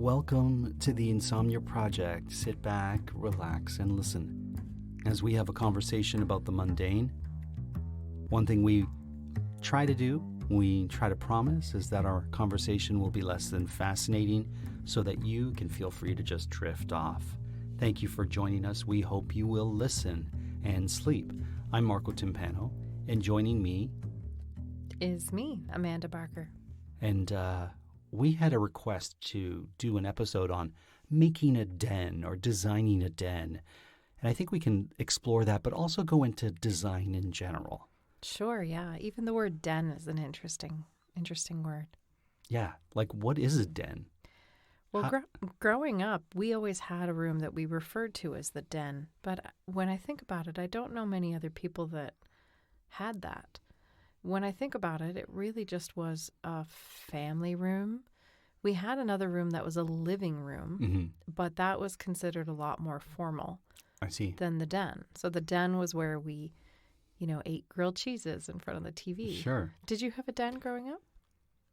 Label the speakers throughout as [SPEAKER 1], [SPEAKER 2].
[SPEAKER 1] Welcome to the Insomnia Project. Sit back, relax, and listen as we have a conversation about the mundane. One thing we try to promise, is that our conversation will be less than fascinating so that you can feel free to just drift off. Thank you for joining us. We hope you will listen and sleep. I'm Marco Timpano, and joining me
[SPEAKER 2] is me, Amanda Barker.
[SPEAKER 1] And we had a request to do an episode on making a den or designing a den. And I think we can explore that, but also go into design in general.
[SPEAKER 2] Sure, yeah. Even the word den is an interesting word.
[SPEAKER 1] Yeah, like what is a den?
[SPEAKER 2] Well, growing up, we always had a room that we referred to as the den. But when I think about it, I don't know many other people that had that. When I think about it, it really just was a family room. We had another room that was a living room, but that was considered a lot more formal than the den. So the den was where we, ate grilled cheeses in front of the TV.
[SPEAKER 1] Sure.
[SPEAKER 2] Did you have a den growing up?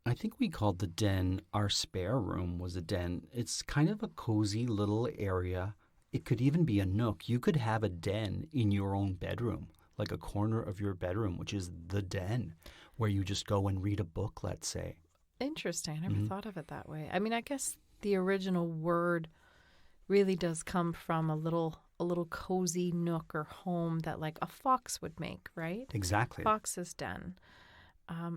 [SPEAKER 1] I think we called the den, our spare room was a den. It's kind of a cozy little area. It could even be a nook. You could have a den in your own bedroom, like a corner of your bedroom, which is the den, where you just go and read a book, let's say.
[SPEAKER 2] Interesting. I never thought of it that way. I mean, I guess the original word really does come from a little cozy nook or home that like a fox would make, right?
[SPEAKER 1] Exactly.
[SPEAKER 2] Fox's den.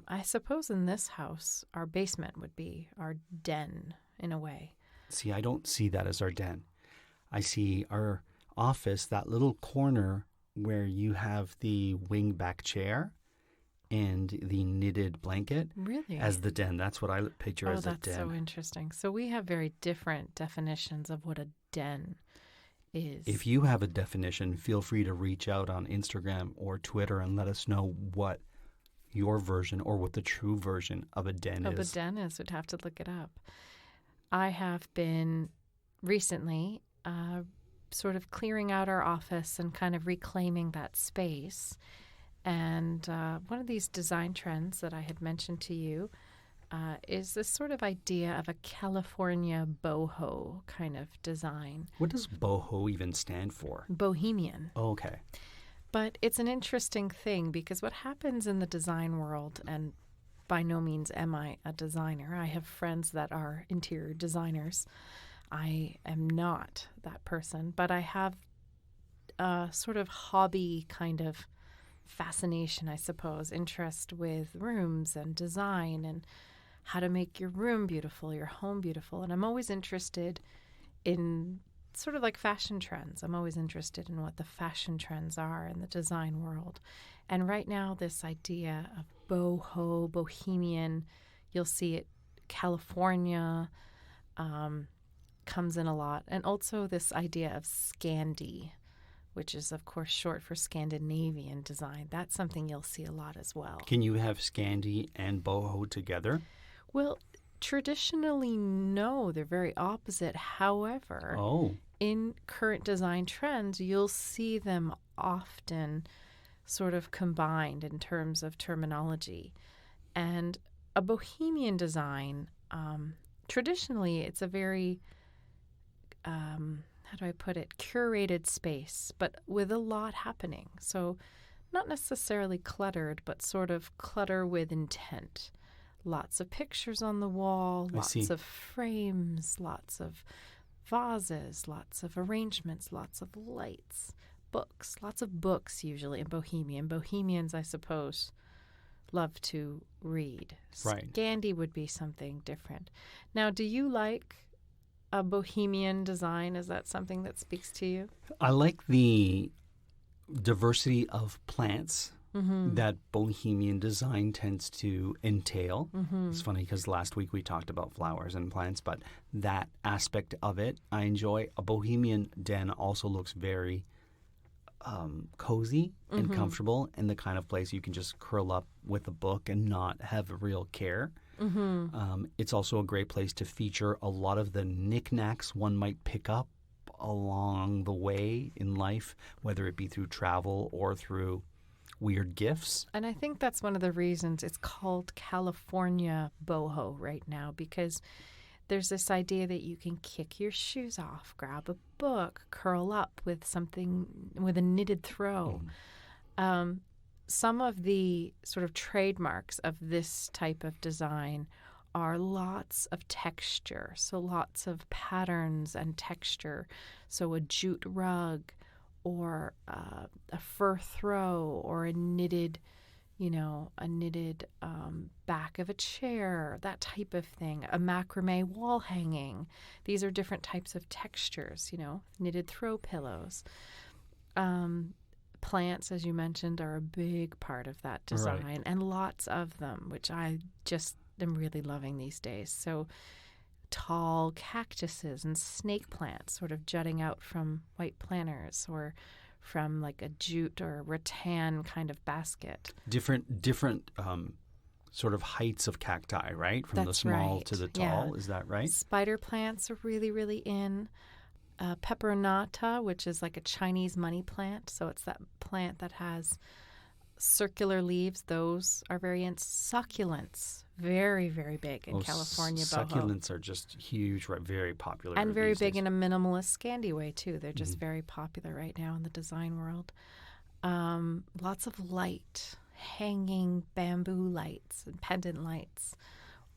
[SPEAKER 2] I suppose in this house, our basement would be our den in a way.
[SPEAKER 1] See, I don't see that as our den. I see our office, that little corner where you have the wing-back chair and the knitted blanket.
[SPEAKER 2] Really?
[SPEAKER 1] As the den. That's what I picture as a den.
[SPEAKER 2] Oh, that's so interesting. So we have very different definitions of what a den is.
[SPEAKER 1] If you have a definition, feel free to reach out on Instagram or Twitter and let us know what your version or what the true version of a den is.
[SPEAKER 2] Of a den is. We'd have to look it up. I have been recently sort of clearing out our office and kind of reclaiming that space. And one of these design trends that I had mentioned to you is this sort of idea of a California boho kind of design.
[SPEAKER 1] What does boho even stand for?
[SPEAKER 2] Bohemian.
[SPEAKER 1] Oh, okay.
[SPEAKER 2] But it's an interesting thing because what happens in the design world, and by no means am I a designer. I have friends that are interior designers. I am not that person, but I have a sort of hobby kind of fascination, I suppose, interest with rooms and design and how to make your room beautiful, your home beautiful. And I'm always interested in sort of like fashion trends. I'm always interested in what the fashion trends are in the design world. And right now, this idea of boho, bohemian, you'll see it, California, comes in a lot. And also this idea of Scandi, which is, of course, short for Scandinavian Design. That's something you'll see a lot as well.
[SPEAKER 1] Can you have Scandi and boho together?
[SPEAKER 2] Well, traditionally, no. They're very opposite. However, in current design trends, you'll see them often sort of combined in terms of terminology. And a bohemian design, traditionally, it's a very how do I put it, curated space, but with a lot happening. So not necessarily cluttered, but sort of clutter with intent. Lots of pictures on the wall, lots of frames, lots of vases, lots of arrangements, lots of lights, books, lots of books usually in Bohemian. Bohemians, I suppose, love to read.
[SPEAKER 1] Right.
[SPEAKER 2] Scandi would be something different. Now, do you like a bohemian design? Is that something that speaks to you?
[SPEAKER 1] I like the diversity of plants that bohemian design tends to entail. It's funny because last week we talked about flowers and plants, but that aspect of it I enjoy. A bohemian den also looks very cozy and comfortable, and the kind of place you can just curl up with a book and not have real care. It's also a great place to feature a lot of the knickknacks one might pick up along the way in life, whether it be through travel or through weird gifts.
[SPEAKER 2] And I think that's one of the reasons it's called California boho right now, because there's this idea that you can kick your shoes off, grab a book, curl up with something, with a knitted throw. Some of the sort of trademarks of this type of design are lots of texture, so lots of patterns and texture. So a jute rug or a fur throw or a knitted back of a chair, that type of thing, a macrame wall hanging. These are different types of textures, knitted throw pillows. Plants, as you mentioned, are a big part of that design,
[SPEAKER 1] Right.
[SPEAKER 2] and lots of them, which I just am really loving these days. So tall cactuses and snake plants sort of jutting out from white planters or from like a jute or rattan kind of basket.
[SPEAKER 1] Different sort of heights of cacti, right? From the
[SPEAKER 2] That's
[SPEAKER 1] small
[SPEAKER 2] right.
[SPEAKER 1] to the tall.
[SPEAKER 2] Yeah.
[SPEAKER 1] Is that right?
[SPEAKER 2] Spider plants are really, really in. Peperonata, which is like a Chinese money plant. So it's that plant that has circular leaves. Those are very in. Succulents, very, very big in California. Boho.
[SPEAKER 1] Succulents are just huge, right? Very popular.
[SPEAKER 2] And very
[SPEAKER 1] these
[SPEAKER 2] big
[SPEAKER 1] days.
[SPEAKER 2] in a minimalist Scandi way, too. They're just very popular right now in the design world. Lots of light, hanging bamboo lights and pendant lights,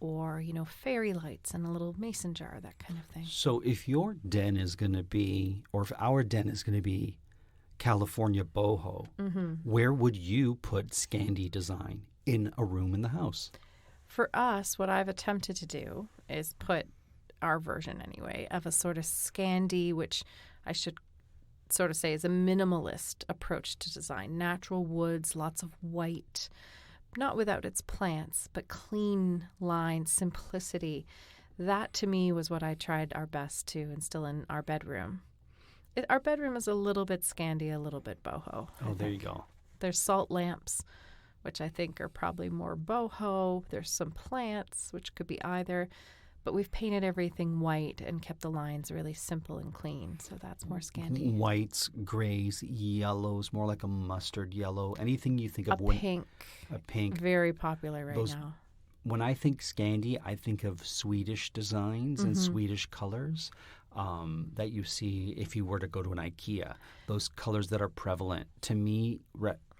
[SPEAKER 2] or, fairy lights and a little mason jar, that kind of thing.
[SPEAKER 1] So if your den is going to be, or if our den is going to be California boho, where would you put Scandi design in a room in the house?
[SPEAKER 2] For us, what I've attempted to do is put our version, anyway, of a sort of Scandi, which I should sort of say is a minimalist approach to design. Natural woods, lots of white, not without its plants, but clean lines, simplicity. That, to me, was what I tried our best to instill in our bedroom. Our bedroom is a little bit Scandi, a little bit boho.
[SPEAKER 1] Oh, there you go.
[SPEAKER 2] There's salt lamps, which I think are probably more boho. There's some plants, which could be either. But we've painted everything white and kept the lines really simple and clean. So that's more Scandi.
[SPEAKER 1] Whites, grays, yellows, more like a mustard yellow. Anything you think of.
[SPEAKER 2] Pink.
[SPEAKER 1] A pink.
[SPEAKER 2] Very popular right now.
[SPEAKER 1] When I think Scandi, I think of Swedish designs and Swedish colors that you see if you were to go to an IKEA. Those colors that are prevalent, to me,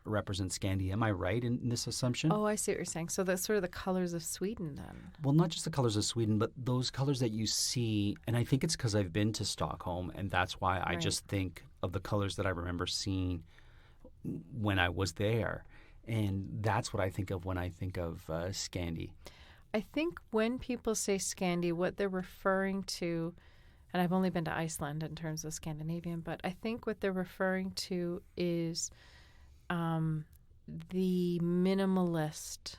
[SPEAKER 1] represent Scandi. Am I right in this assumption?
[SPEAKER 2] Oh, I see what you're saying. So that's sort of the colors of Sweden then.
[SPEAKER 1] Well, not just the colors of Sweden, but those colors that you see. And I think it's because I've been to Stockholm, and that's why I just think of the colors that I remember seeing when I was there. And that's what I think of when I think of Scandi.
[SPEAKER 2] I think when people say Scandi, what they're referring to, and I've only been to Iceland in terms of Scandinavian, but I think what they're referring to is the minimalist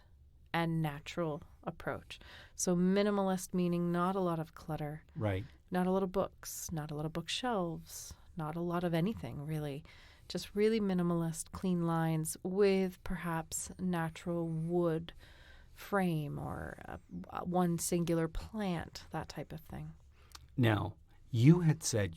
[SPEAKER 2] and natural approach. So minimalist meaning not a lot of clutter.
[SPEAKER 1] Right.
[SPEAKER 2] Not a lot of books, not a lot of bookshelves, not a lot of anything really. Just really minimalist, clean lines with perhaps natural wood frame or one singular plant, that type of thing.
[SPEAKER 1] Now, you had said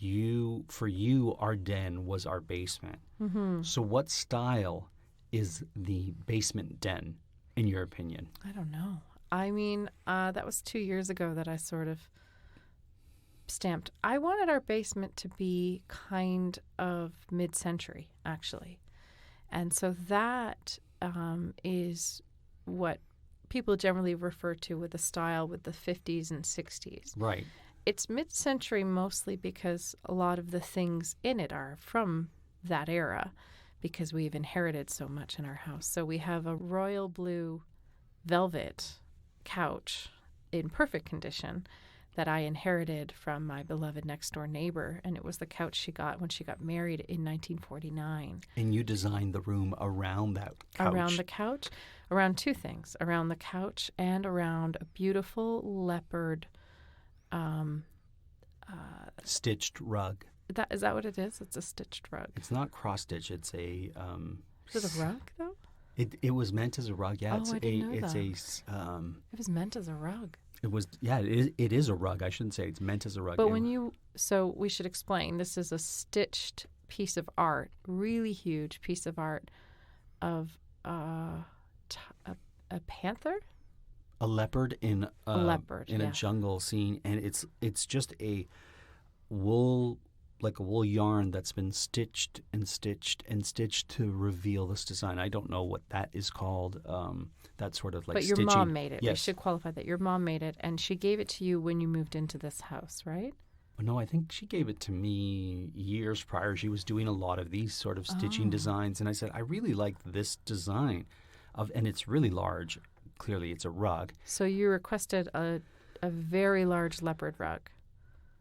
[SPEAKER 1] for you, our den was our basement. Mm-hmm. So what style is the basement den, in your opinion?
[SPEAKER 2] I don't know. I mean, that was 2 years ago that I sort of stamped. I wanted our basement to be kind of mid-century, actually. And so that is what people generally refer to with the style with the 50s and 60s.
[SPEAKER 1] Right.
[SPEAKER 2] It's mid-century mostly because a lot of the things in it are from that era because we've inherited so much in our house. So we have a royal blue velvet couch in perfect condition that I inherited from my beloved next-door neighbor, and it was the couch she got when she got married in 1949.
[SPEAKER 1] And you designed the room around that couch?
[SPEAKER 2] Around the couch? Around two things. Around the couch and around a beautiful leopard
[SPEAKER 1] stitched rug.
[SPEAKER 2] Is that what it is? It's a stitched rug.
[SPEAKER 1] It's not cross-stitch. It's a...
[SPEAKER 2] Is it a rug, though?
[SPEAKER 1] It was meant as a rug, yeah.
[SPEAKER 2] Oh, I didn't know that.
[SPEAKER 1] It
[SPEAKER 2] was meant as a rug.
[SPEAKER 1] It was, yeah, it is a rug. I shouldn't say it's meant as a rug.
[SPEAKER 2] But so we should explain, this is a stitched piece of art, really huge piece of art of a panther?
[SPEAKER 1] A leopard in
[SPEAKER 2] A leopard,
[SPEAKER 1] in a
[SPEAKER 2] yeah.
[SPEAKER 1] jungle scene, and it's just a wool like a wool yarn that's been stitched and stitched and stitched to reveal this design. I don't know what that is called. That sort of like
[SPEAKER 2] But your
[SPEAKER 1] stitching.
[SPEAKER 2] mom made it. We
[SPEAKER 1] Yes.
[SPEAKER 2] should qualify that. Your mom made it, and she gave it to you when you moved into this house, right?
[SPEAKER 1] No, I think she gave it to me years prior. She was doing a lot of these sort of stitching
[SPEAKER 2] Oh.
[SPEAKER 1] designs, and I said, I really like this design, and it's really large. Clearly, it's a rug.
[SPEAKER 2] So you requested a very large leopard rug.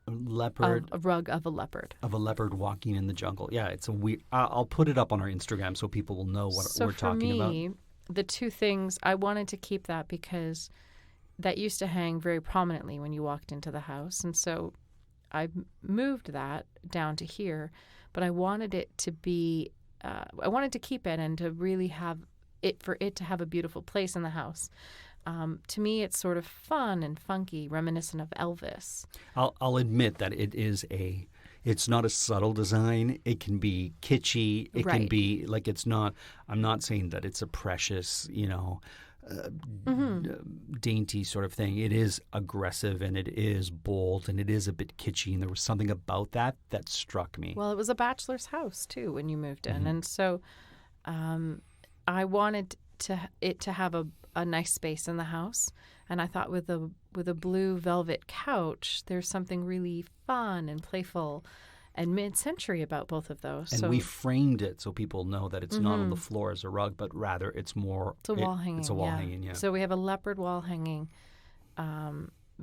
[SPEAKER 1] Leopard
[SPEAKER 2] A rug of a leopard.
[SPEAKER 1] of a leopard walking in the jungle. Yeah, it's a weird. I'll put it up on our Instagram so people will know what
[SPEAKER 2] So
[SPEAKER 1] we're
[SPEAKER 2] for
[SPEAKER 1] talking about.
[SPEAKER 2] me, the two things, I wanted to keep that because that used to hang very prominently when you walked into the house. And so I moved that down to here, but I wanted it to be, I wanted to keep it and to really have it, for it to have a beautiful place in the house. To me, it's sort of fun and funky, reminiscent of Elvis.
[SPEAKER 1] I'll admit that it's not a subtle design. It can be kitschy. It can
[SPEAKER 2] Right.
[SPEAKER 1] be like it's not. I'm not saying that it's a precious, dainty sort of thing. It is aggressive and it is bold and it is a bit kitschy. And there was something about that struck me.
[SPEAKER 2] Well, it was a bachelor's house too when you moved in, and so I wanted it to have a nice space in the house. And I thought with a blue velvet couch, there's something really fun and playful and mid-century about both of those.
[SPEAKER 1] And
[SPEAKER 2] so
[SPEAKER 1] we framed it so people know that it's not on the floor as a rug, but rather it's more.
[SPEAKER 2] it's a wall hanging.
[SPEAKER 1] It's a wall hanging, yeah.
[SPEAKER 2] So we have a leopard wall hanging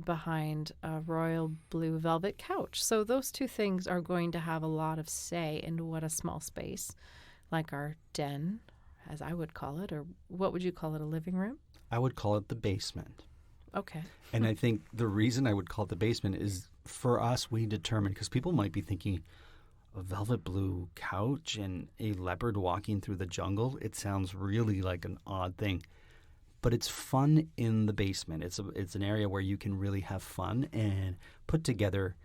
[SPEAKER 2] behind a royal blue velvet couch. So those two things are going to have a lot of say in what a small space, like our den, as I would call it, or what would you call it, a living room?
[SPEAKER 1] I would call it the basement.
[SPEAKER 2] Okay.
[SPEAKER 1] And I think the reason I would call it the basement is for us, we determined, because people might be thinking a velvet blue couch and a leopard walking through the jungle. It sounds really like an odd thing, but it's fun in the basement. It's an area where you can really have fun and put together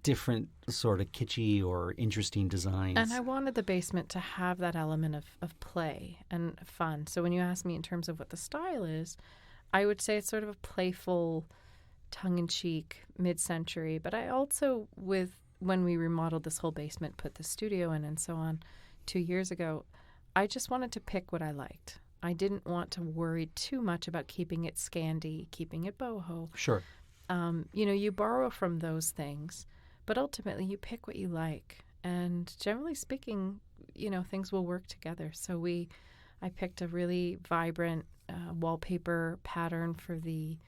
[SPEAKER 1] different sort of kitschy or interesting designs.
[SPEAKER 2] And I wanted the basement to have that element of play and fun. So when you ask me in terms of what the style is, I would say it's sort of a playful, tongue-in-cheek, mid-century. But I also, when we remodeled this whole basement, put the studio in and so on 2 years ago, I just wanted to pick what I liked. I didn't want to worry too much about keeping it Scandi, keeping it boho.
[SPEAKER 1] Sure.
[SPEAKER 2] You borrow from those things, but ultimately you pick what you like. And generally speaking, things will work together. So I picked a really vibrant wallpaper pattern for the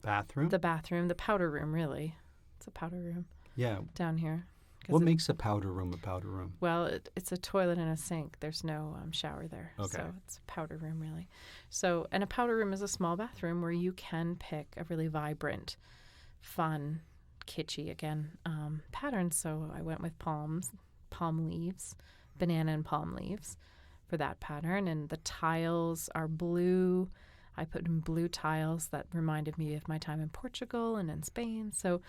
[SPEAKER 1] Bathroom?
[SPEAKER 2] the bathroom, the powder room. Really, it's a powder room
[SPEAKER 1] Yeah.
[SPEAKER 2] down here. 'Cause
[SPEAKER 1] What makes a powder room a powder room?
[SPEAKER 2] Well, it's a toilet and a sink. There's no shower there.
[SPEAKER 1] Okay.
[SPEAKER 2] So it's a powder room, really. So, and a powder room is a small bathroom where you can pick a really vibrant, fun, kitschy, again, pattern. So I went with palm leaves, banana and palm leaves for that pattern. And the tiles are blue. I put in blue tiles that reminded me of my time in Portugal and in Spain. So,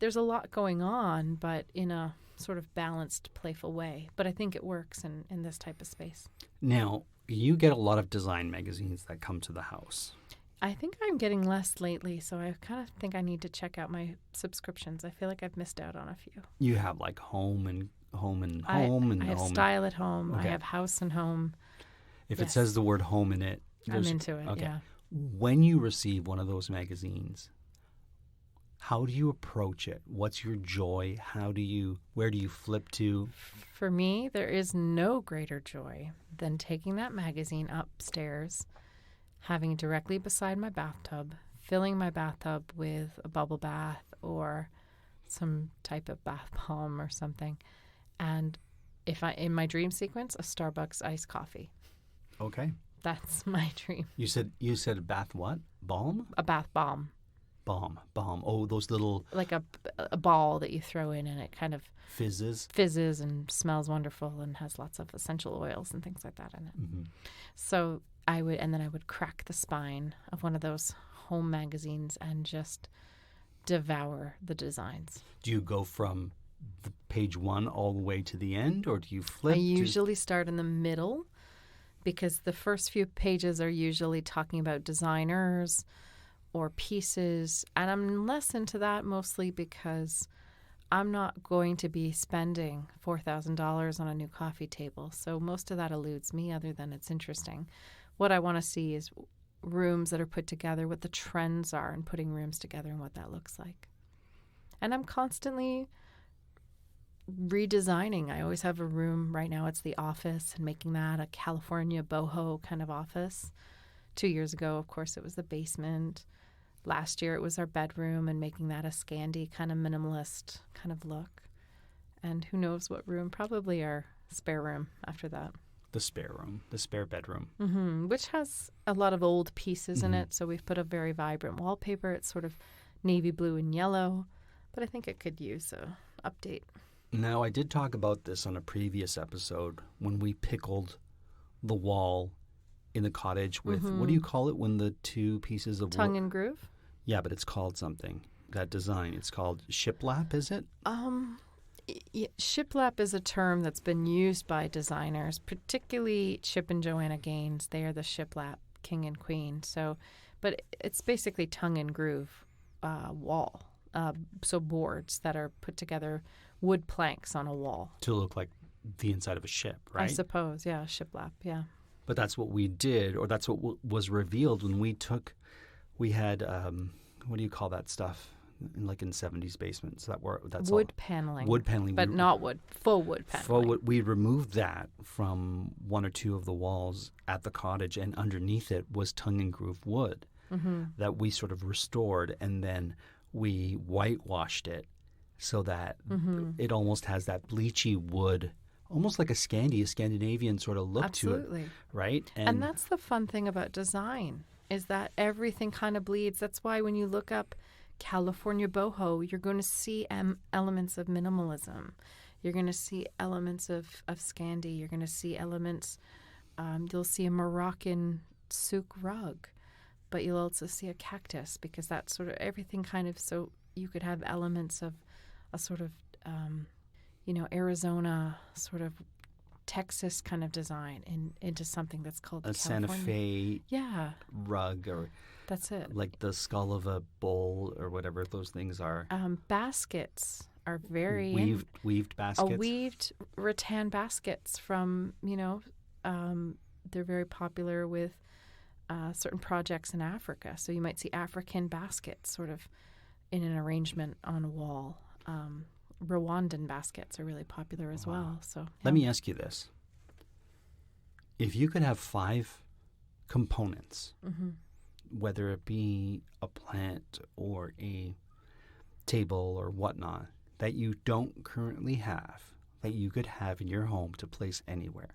[SPEAKER 2] there's a lot going on, but in a sort of balanced, playful way. But I think it works in this type of space.
[SPEAKER 1] Now, you get a lot of design magazines that come to the house.
[SPEAKER 2] I think I'm getting less lately, so I kind of think I need to check out my subscriptions. I feel like I've missed out on a few.
[SPEAKER 1] You have like home and home and
[SPEAKER 2] I
[SPEAKER 1] home and
[SPEAKER 2] have
[SPEAKER 1] home.
[SPEAKER 2] style at home.
[SPEAKER 1] Okay.
[SPEAKER 2] I have house and home.
[SPEAKER 1] If
[SPEAKER 2] Yes.
[SPEAKER 1] it says the word home in it,
[SPEAKER 2] I'm into it, yeah.
[SPEAKER 1] When you receive one of those magazines, how do you approach it? What's your joy? Where do you flip to?
[SPEAKER 2] For me, there is no greater joy than taking that magazine upstairs, having it directly beside my bathtub, filling my bathtub with a bubble bath or some type of bath bomb or something. And in my dream sequence, a Starbucks iced coffee.
[SPEAKER 1] Okay.
[SPEAKER 2] That's my dream.
[SPEAKER 1] You said bath what? Balm?
[SPEAKER 2] A bath bomb.
[SPEAKER 1] Bomb. Oh, those little
[SPEAKER 2] Like a ball that you throw in and it kind of
[SPEAKER 1] fizzes.
[SPEAKER 2] fizzes and smells wonderful and has lots of essential oils and things like that in it.
[SPEAKER 1] Mm-hmm.
[SPEAKER 2] So I would crack the spine of one of those home magazines and just devour the designs.
[SPEAKER 1] Do you go from page one all the way to the end, or do you flip?
[SPEAKER 2] I usually start in the middle because the first few pages are usually talking about designers or pieces. And I'm less into that mostly because I'm not going to be spending $4,000 on a new coffee table. So most of that eludes me, other than it's interesting. What I want to see is rooms that are put together, what the trends are in putting rooms together and what that looks like. And I'm constantly redesigning. I always have a room. Right now it's the office, and making that a California boho kind of office. 2 years ago, of course, it was the basement. Last year it was our bedroom, and making that a Scandi kind of minimalist kind of look. And who knows what room, probably our spare room after that.
[SPEAKER 1] The spare room, the spare bedroom.
[SPEAKER 2] Mm-hmm. Which has a lot of old pieces in it. So we've put a very vibrant wallpaper. It's sort of navy blue and yellow, but I think it could use a update.
[SPEAKER 1] Now, I did talk about this on a previous episode when we pickled the wall in the cottage with, what do you call it when the two pieces of
[SPEAKER 2] Tongue and groove?
[SPEAKER 1] Yeah, but it's called something. That design, it's called shiplap, is it?
[SPEAKER 2] Shiplap is a term that's been used by designers, particularly Chip and Joanna Gaines. They are the shiplap king and queen. So, but it's basically tongue and groove wall. So boards that are put together, wood planks on a wall.
[SPEAKER 1] To look like the inside of a ship, right?
[SPEAKER 2] I suppose, yeah, shiplap, yeah.
[SPEAKER 1] But that's what we did, or that's what was revealed when we had, what do you call that stuff? Like in 70s basements, that's
[SPEAKER 2] wood paneling.
[SPEAKER 1] Wood paneling.
[SPEAKER 2] But not wood, faux wood paneling.
[SPEAKER 1] We removed that from one or two of the walls at the cottage, and underneath it was tongue and groove wood that we sort of restored, and then we whitewashed it so that it almost has that bleachy wood, almost like a Scandinavian sort of look to it. Right?
[SPEAKER 2] And that's the fun thing about design, is that everything kind of bleeds. That's why when you look up California boho, you're going to see elements of minimalism. You're going to see elements of Scandi. You're going to see elements, you'll see a Moroccan souk rug, but you'll also see a cactus, because that's sort of everything kind of, so you could have elements of a sort of, Arizona sort of Texas kind of design into something that's called
[SPEAKER 1] a
[SPEAKER 2] California.
[SPEAKER 1] Santa Fe rug, or
[SPEAKER 2] that's it.
[SPEAKER 1] Like the skull of a bull or whatever those things are.
[SPEAKER 2] Baskets are very
[SPEAKER 1] weaved baskets.
[SPEAKER 2] Weaved rattan baskets from they're very popular with certain projects in Africa. So you might see African baskets sort of in an arrangement on a wall. Rwandan baskets are really popular as well. So
[SPEAKER 1] Let me ask you this. If you could have 5 components, whether it be a plant or a table or whatnot, that you don't currently have, that you could have in your home to place anywhere,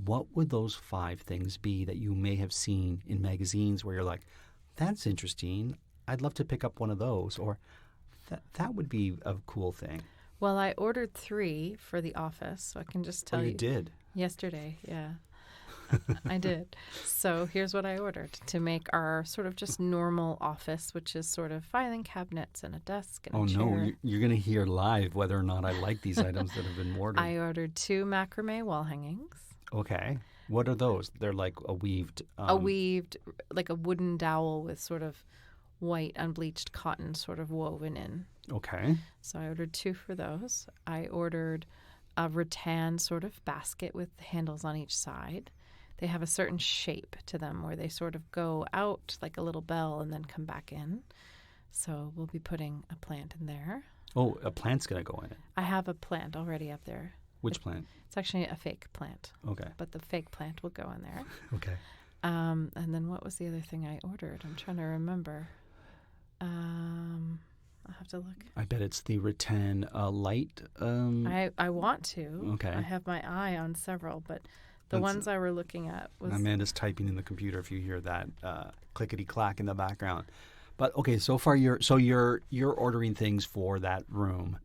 [SPEAKER 1] what would those 5 things be that you may have seen in magazines where you're like, that's interesting, I'd love to pick up one of those, or that would be a cool thing?
[SPEAKER 2] Well, I ordered 3 for the office, so I can just tell you.
[SPEAKER 1] You did?
[SPEAKER 2] Yesterday, yeah. I did. So here's what I ordered to make our sort of just normal office, which is sort of filing cabinets and a desk and a chair.
[SPEAKER 1] Oh, no. You're going to hear live whether or not I like these items that have been ordered.
[SPEAKER 2] I ordered 2 macrame wall hangings.
[SPEAKER 1] Okay. What are those? They're like a weaved...
[SPEAKER 2] like a wooden dowel with sort of white unbleached cotton sort of woven in.
[SPEAKER 1] Okay.
[SPEAKER 2] So I ordered 2 for those. I ordered a rattan sort of basket with handles on each side. They have a certain shape to them where they sort of go out like a little bell and then come back in. So we'll be putting a plant in there.
[SPEAKER 1] Oh, a plant's going to go in it?
[SPEAKER 2] I have a plant already up there.
[SPEAKER 1] Which plant?
[SPEAKER 2] It's actually a fake plant.
[SPEAKER 1] Okay.
[SPEAKER 2] But the fake plant will go in there.
[SPEAKER 1] Okay.
[SPEAKER 2] And then what was the other thing I ordered? I'm trying to remember. I'll have to look.
[SPEAKER 1] I bet it's the rattan light.
[SPEAKER 2] I want to.
[SPEAKER 1] Okay.
[SPEAKER 2] I have my eye on several, but the ones I were looking at was...
[SPEAKER 1] Amanda's typing in the computer if you hear that clickety-clack in the background. But, okay, so far you're ordering things for that room.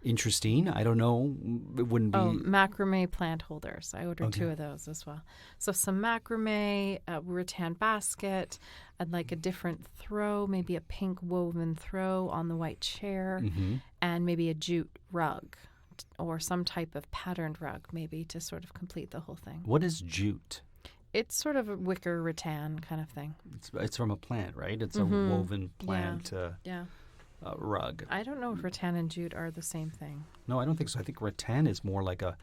[SPEAKER 1] Interesting. I don't know. It wouldn't be...
[SPEAKER 2] Oh, macrame plant holders. I ordered 2 of those as well. So some macrame, a rattan basket, and like a different throw, maybe a pink woven throw on the white chair, and maybe a jute rug or some type of patterned rug, maybe, to sort of complete the whole thing.
[SPEAKER 1] What is jute?
[SPEAKER 2] It's sort of a wicker rattan kind of thing.
[SPEAKER 1] It's from a plant, right? It's a woven plant
[SPEAKER 2] Yeah.
[SPEAKER 1] rug.
[SPEAKER 2] I don't know if rattan and jute are the same thing.
[SPEAKER 1] No, I don't think so. I think rattan is more like a,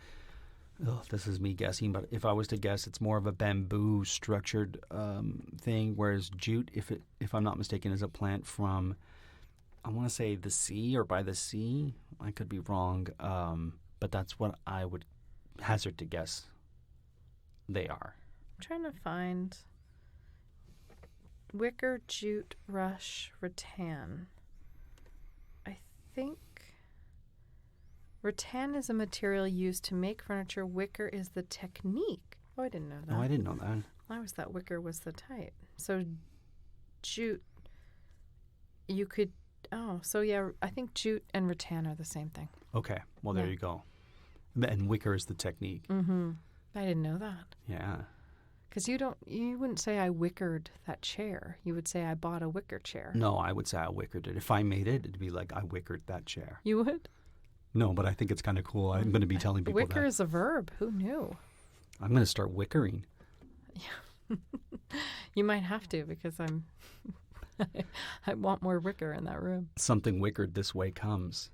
[SPEAKER 1] this is me guessing, but if I was to guess, it's more of a bamboo structured thing, whereas jute, if I'm not mistaken, is a plant from, I want to say the sea or by the sea. I could be wrong, but that's what I would hazard to guess they are.
[SPEAKER 2] I'm trying to find wicker, jute, rush, rattan. I think rattan is a material used to make furniture. Wicker is the technique. Oh, I didn't know that.
[SPEAKER 1] Oh, I didn't know that.
[SPEAKER 2] I always thought wicker was the type. So jute, you could... Oh, so yeah, I think jute and rattan are the same thing.
[SPEAKER 1] Okay, well, there you go. And wicker is the technique.
[SPEAKER 2] Mm-hmm. I didn't know that.
[SPEAKER 1] Yeah.
[SPEAKER 2] Because you wouldn't say I wickered that chair. You would say I bought a wicker chair.
[SPEAKER 1] No, I would say I wickered it. If I made it, it'd be like I wickered that chair.
[SPEAKER 2] You would?
[SPEAKER 1] No, but I think it's kind of cool. I'm going to be telling people
[SPEAKER 2] Wicker is a verb. Who knew?
[SPEAKER 1] I'm going to start wickering.
[SPEAKER 2] Yeah. You might have to, because I want more wicker in that room.
[SPEAKER 1] Something wickered this way comes.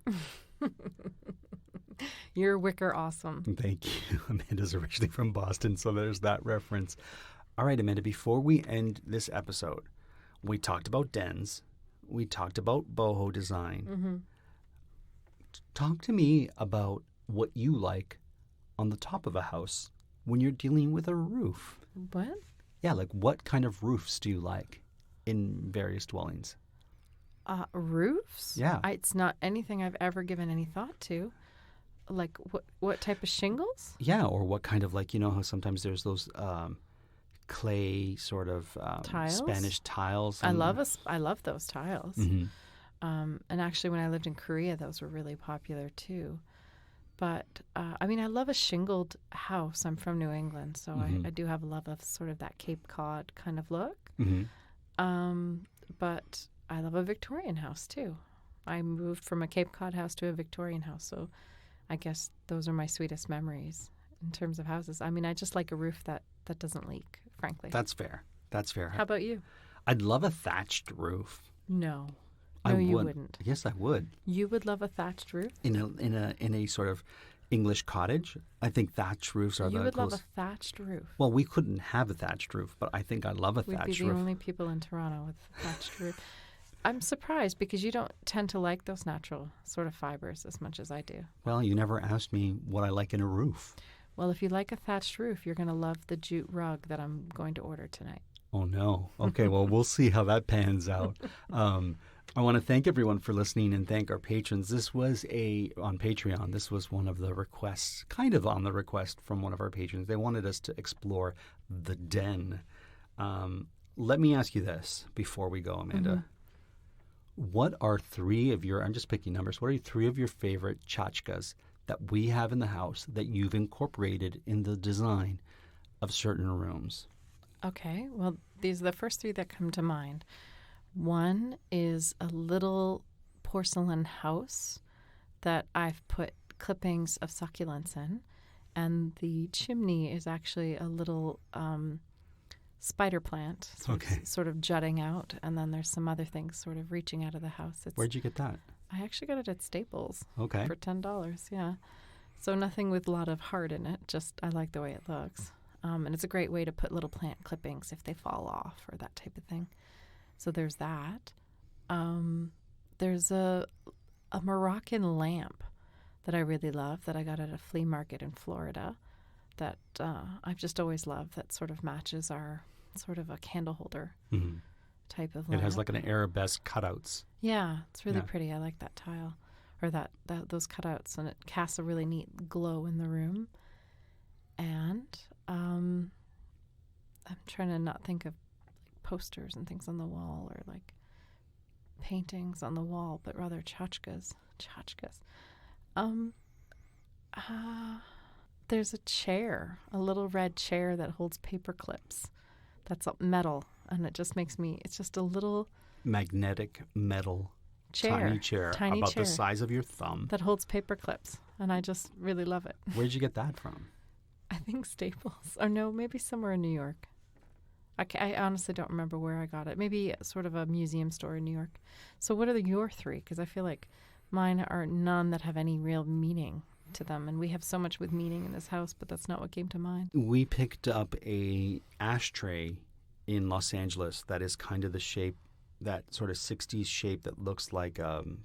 [SPEAKER 2] You're wicker awesome.
[SPEAKER 1] Thank you. Amanda's originally from Boston, so there's that reference. All right, Amanda, before we end this episode, we talked about dens. We talked about boho design.
[SPEAKER 2] Mm-hmm.
[SPEAKER 1] Talk to me about what you like on the top of a house when you're dealing with a roof.
[SPEAKER 2] What?
[SPEAKER 1] Yeah, like what kind of roofs do you like in various dwellings?
[SPEAKER 2] Roofs?
[SPEAKER 1] Yeah.
[SPEAKER 2] It's not anything I've ever given any thought to. Like what type of shingles?
[SPEAKER 1] Yeah, or what kind of, like, you know how sometimes there's those clay sort of
[SPEAKER 2] tiles?
[SPEAKER 1] Spanish tiles.
[SPEAKER 2] I love those tiles.
[SPEAKER 1] Mm-hmm.
[SPEAKER 2] And actually, when I lived in Korea, those were really popular too. But I mean, I love a shingled house. I'm from New England, so I do have a love of sort of that Cape Cod kind of look.
[SPEAKER 1] Mm-hmm.
[SPEAKER 2] But I love a Victorian house too. I moved from a Cape Cod house to a Victorian house, so I guess those are my sweetest memories in terms of houses. I mean, I just like a roof that doesn't leak, frankly.
[SPEAKER 1] That's fair. That's fair.
[SPEAKER 2] How about you?
[SPEAKER 1] I'd love a thatched roof.
[SPEAKER 2] No.
[SPEAKER 1] I
[SPEAKER 2] you wouldn't.
[SPEAKER 1] Yes, I would.
[SPEAKER 2] You would love a thatched roof?
[SPEAKER 1] In a sort of English cottage. I think thatched roofs are
[SPEAKER 2] You would love a thatched roof.
[SPEAKER 1] Well, we couldn't have a thatched roof, but I think I love a thatched roof.
[SPEAKER 2] We'd be the only people in Toronto with a thatched roof. I'm surprised because you don't tend to like those natural sort of fibers as much as I do.
[SPEAKER 1] Well, you never asked me what I like in a roof.
[SPEAKER 2] Well, if you like a thatched roof, you're going to love the jute rug that I'm going to order tonight.
[SPEAKER 1] Oh, no. Okay, well, we'll see how that pans out. I want to thank everyone for listening and thank our patrons. This was on Patreon, this was one of the requests, kind of on the request from one of our patrons. They wanted us to explore the den. Let me ask you this before we go, Amanda. Mm-hmm. What are three of your, I'm just picking numbers, what are three of your favorite Chachkas that we have in the house that you've incorporated in the design of certain rooms?
[SPEAKER 2] Okay, well, these are the first three that come to mind. One is a little porcelain house that I've put clippings of succulents in, and the chimney is actually a little spider plant, sort of jutting out, and then there's some other things sort of reaching out of the house.
[SPEAKER 1] Where'd you get that?
[SPEAKER 2] I actually got it at Staples.
[SPEAKER 1] Okay.
[SPEAKER 2] For $10, yeah. So nothing with a lot of heart in it, just I like the way it looks. And it's a great way to put little plant clippings if they fall off or that type of thing. So there's that. There's a Moroccan lamp that I really love that I got at a flea market in Florida that I've just always loved, that sort of matches our sort of a candle holder type of lamp.
[SPEAKER 1] It has like an arabesque cutouts.
[SPEAKER 2] Yeah, it's really pretty. I like that tile or those cutouts, and it casts a really neat glow in the room. And I'm trying to not think of posters and things on the wall or like paintings on the wall, but rather tchotchkes. There's a chair, a little red chair that holds paper clips. That's metal, and it just makes me, it's just a little
[SPEAKER 1] magnetic metal
[SPEAKER 2] chair,
[SPEAKER 1] tiny chair about the size of your thumb
[SPEAKER 2] that holds paper clips. and I just really love it.
[SPEAKER 1] Where'd you get that from?
[SPEAKER 2] I think Staples. Or no, maybe somewhere in New York. I honestly don't remember where I got it. Maybe sort of a museum store in New York. So what are your three? Because I feel like mine are none that have any real meaning to them. And we have so much with meaning in this house, but that's not what came to mind.
[SPEAKER 1] We picked up a ashtray in Los Angeles that is kind of the shape, that sort of 60s shape that looks like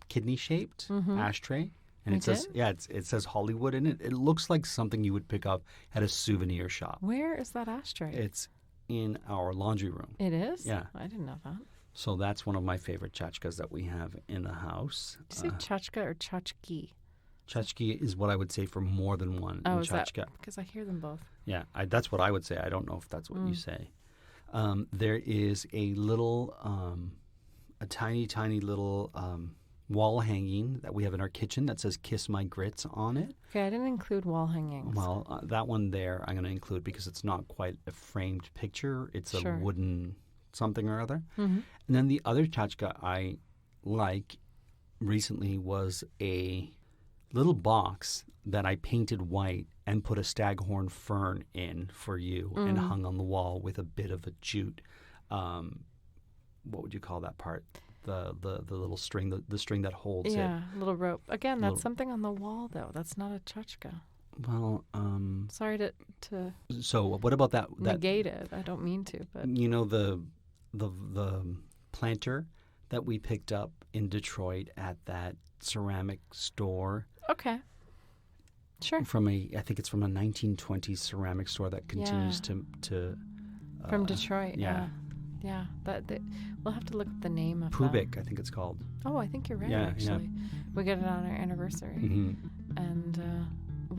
[SPEAKER 1] kidney-shaped ashtray. And it says, it says Hollywood in it. It looks like something you would pick up at a souvenir shop.
[SPEAKER 2] Where is that ashtray?
[SPEAKER 1] It's in our laundry room.
[SPEAKER 2] It is?
[SPEAKER 1] Yeah.
[SPEAKER 2] I didn't know that.
[SPEAKER 1] So that's one of my favorite Chachkas that we have in the house.
[SPEAKER 2] Did you say Chachka or Chachki?
[SPEAKER 1] Chachki is what I would say for more than one in Chachka.
[SPEAKER 2] Because I hear them both.
[SPEAKER 1] Yeah, that's what I would say. I don't know if that's what you say. There is a little, a tiny, tiny little wall hanging that we have in our kitchen that says "Kiss My Grits" on it.
[SPEAKER 2] Okay, I didn't include wall hangings.
[SPEAKER 1] Well, that one there I'm going to include because it's not quite a framed picture. It's a wooden something or other. And then the other Chachka I like recently was a little box that I painted white and put a staghorn fern in for you and hung on the wall with a bit of a jute. What would you call that part? The little string, the string that holds it.
[SPEAKER 2] Yeah, little rope. Again, that's something on the wall, though. That's not a Chachka.
[SPEAKER 1] Well,
[SPEAKER 2] sorry to
[SPEAKER 1] So what about that?
[SPEAKER 2] Negate it. I don't mean to, but
[SPEAKER 1] you know the planter that we picked up in Detroit at that ceramic store.
[SPEAKER 2] Okay. Sure.
[SPEAKER 1] I think it's from a 1920s ceramic store that continues to
[SPEAKER 2] from Detroit.
[SPEAKER 1] Yeah.
[SPEAKER 2] Yeah, we'll have to look at the name of
[SPEAKER 1] Pubik, I think it's called.
[SPEAKER 2] Oh, I think you're right, actually. We got it on our anniversary. And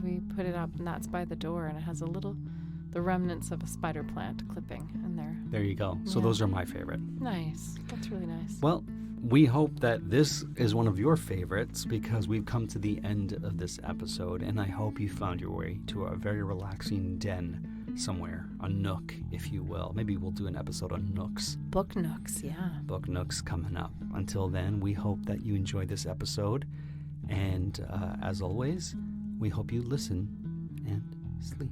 [SPEAKER 2] we put it up, and that's by the door, and it has the remnants of a spider plant clipping in there.
[SPEAKER 1] There you go. So those are my favorite.
[SPEAKER 2] Nice. That's really nice.
[SPEAKER 1] Well, we hope that this is one of your favorites because we've come to the end of this episode, and I hope you found your way to a very relaxing den somewhere, a nook, if you will. Maybe we'll do an episode on nooks.
[SPEAKER 2] Book nooks, yeah.
[SPEAKER 1] Book nooks coming up. Until then, we hope that you enjoyed this episode. And as always, we hope you listen and sleep.